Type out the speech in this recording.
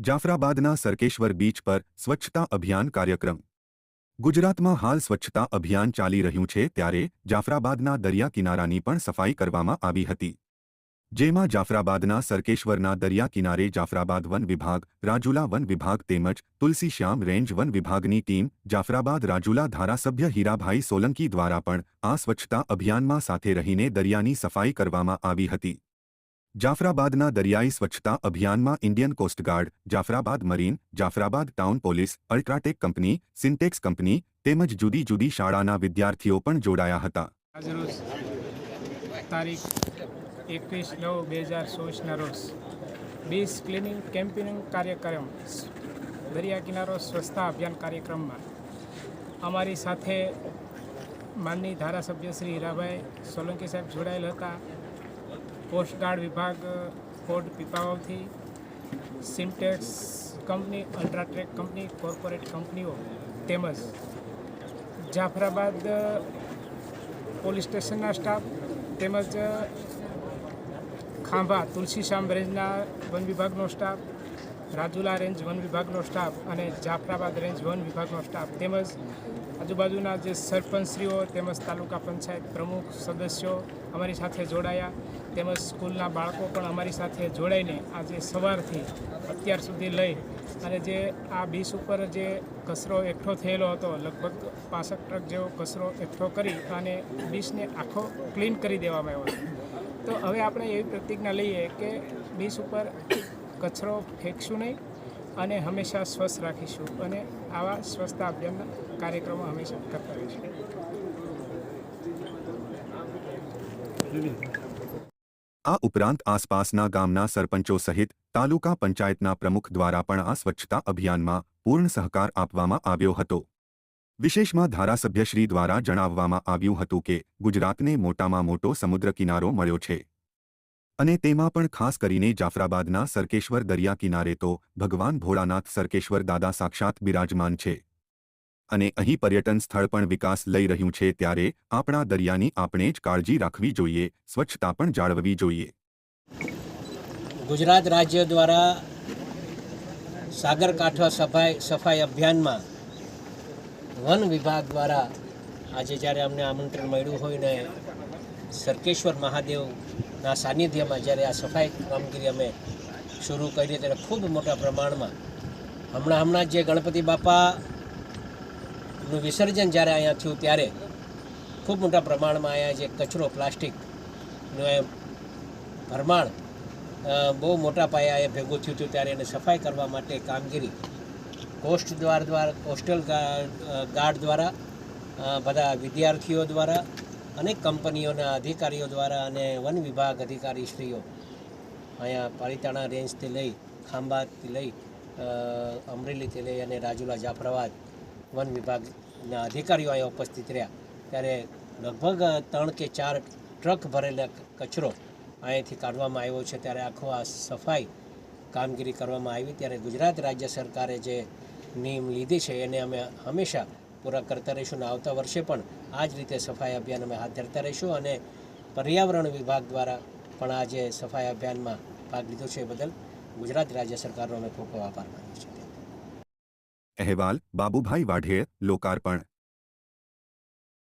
જાફરાબાદના Sarkeshwar beach પર સ્વચ્છતા અભિયાન કાર્યક્રમ। ગુજરાતમાં હાલ સ્વચ્છતા અભિયાન ચાલી રહ્યું છે ત્યારે જાફરાબાદના દરિયા કિનારાની પણ સફાઈ કરવામાં આવી હતી, જેમાં જાફરાબાદના સરકેશ્વરના દરિયા કિનારે જાફરાબાદ વન વિભાગ, રાજુલા વન વિભાગ તેમજ તુલસીશ્યામ રેન્જ વન વિભાગની ટીમ, જાફરાબાદ રાજુલા ધારાસભ્ય હીરાભાઈ સોલંકી દ્વારા પણ આ સ્વચ્છતા અભિયાનમાં સાથે રહીને દરિયાની સફાઈ કરવામાં આવી હતી। જાફરાબાદના દરિયાઈ સ્વચ્છતા અભિયાનમાં Indian coast guard, Jafarabad marine, Jafarabad town police, UltraTech company, Sintex company તેમજ જુદી જુદી શાળાના વિદ્યાર્થીઓ પણ જોડાયા હતા। આજરોજ તારીખ 21/9/2024ના રોજ બીચ ક્લિનિંગ કેમ્પેનિંગ કાર્યક્રમ દરિયા કિનારો સ્વચ્છતા અભિયાન કાર્યક્રમમાં અમારી સાથે માનનીય ધારાસભ્ય શ્રી હીરાભાઈ સોલંકી સાહેબ જોડાયેલ હતા। કોસ્ટગાર્ડ વિભાગ કોડ પીપાવાવથી, સિન્ટેક્સ કંપની, અલ્ટ્રાટ્રેક કંપની, કોર્પોરેટ કંપનીઓ તેમજ જાફરાબાદ પોલીસ સ્ટેશનના સ્ટાફ તેમજ ખાંભા તુલસીશ્યામ રેન્જના વન વિભાગનો સ્ટાફ, રાજુલા રેન્જ વન વિભાગનો સ્ટાફ અને જાફરાબાદ રેન્જ વન વિભાગનો સ્ટાફ તેમજ આજુબાજુના જે સરપંચશ્રીઓ તેમજ તાલુકા પંચાયત પ્રમુખ સદસ્યો અમારી સાથે જોડાયા તેમજ સ્કૂલના બાળકો પણ અમારી સાથે જોડાઈને આજે સવારથી અત્યાર સુધી લઈ અને જે આ બીચ ઉપર જે કચરો એકઠો થયેલો હતો, લગભગ 65 ટ્રક જેવો કચરો એકઠો કરી અને બીચને આખો ક્લીન કરી દેવામાં આવ્યો છે। તો હવે આપણે એવી પ્રતિજ્ઞા લઈએ કે બીચ ઉપર કચરો ફેંકશું નહીં અને હંમેશા સ્વચ્છ રાખીશું અને આવા સ્વચ્છતા અભિયાનના કાર્યક્રમો હંમેશા કરતા રહીશું। આ ઉપરાંત આસપાસના ગામના સરપંચો સહિત તાલુકા પંચાયતના પ્રમુખ દ્વારા પણ આ સ્વચ્છતા અભિયાનમાં પૂર્ણ સહકાર આપવામાં આવ્યો હતો। વિશેષમાં ધારાસભ્યશ્રી દ્વારા જણાવવામાં આવ્યું હતું કે ગુજરાતને મોટામાં મોટો સમુદ્ર કિનારો મળ્યો છે અને તેમાં પણ ખાસ કરીને જાફરાબાદના સરકેશ્વર દરિયા કિનારે તો ભગવાન ભોળાનાથ સરકેશ્વર દાદા સાક્ષાત બિરાજમાન છે અને અહીં પર્યટન સ્થળ પણ વિકાસ લઈ રહ્યું છે ત્યારે આપણા દરિયાની આપણે જ કાળજી રાખવી જોઈએ, સ્વચ્છતા પણ જાળવવી જોઈએ। ગુજરાત રાજ્ય દ્વારા સાગરકાંઠા સફાઈ અભિયાનમાં વન વિભાગ દ્વારા આજે જ્યારે અમને આમંત્રણ મળ્યું હોય ને સરકેશ્વર મહાદેવના સાનિધ્યમાં જ્યારે આ સફાઈ કામગીરી અમે શરૂ કરી ત્યારે ખૂબ મોટા પ્રમાણમાં હમણાં જે ગણપતિ બાપાનું વિસર્જન જ્યારે અહીંયા થયું ત્યારે ખૂબ મોટા પ્રમાણમાં અહીંયા જે કચરો પ્લાસ્ટિકનું એ ભરમાણ બહુ મોટા પાયે ભેગું થયું હતું ત્યારે એને સફાઈ કરવા માટે કામગીરી કોસ્ટલ ગાર્ડ દ્વારા, બધા વિદ્યાર્થીઓ દ્વારા, અનેક કંપનીઓના અધિકારીઓ દ્વારા અને વન વિભાગ અધિકારીશ્રીઓ અહીંયા પાલિતાણા રેન્જથી લઈ, ખાંભાથી લઈ, અમરેલીથી લઈ અને રાજુલા જાફરાબાદ વન વિભાગના અધિકારીઓ અહીંયા ઉપસ્થિત રહ્યા ત્યારે લગભગ 3 કે 4 ટ્રક ભરેલા કચરો અહીંયાથી કાઢવામાં આવ્યો છે। ત્યારે આખો આ સફાઈ કામગીરી કરવામાં આવી ત્યારે ગુજરાત રાજ્ય સરકારે જે નિયમ લીધી છે એને અમે હંમેશા પૂરા કરતા રહીશું અને આવતા વર્ષે પણ આ જ રીતે સફાઈ અભિયાન અમે હાથ ધરતા રહીશું અને પર્યાવરણ વિભાગ દ્વારા પણ આ જે સફાઈ અભિયાનમાં ભાગ લીધો છે એ બદલ ગુજરાત રાજ્ય સરકારનો અમે ખૂબ આભાર માનીએ છીએ। અહેવાલ બાબુભાઈ વાઢેર, લોકાર્પણ।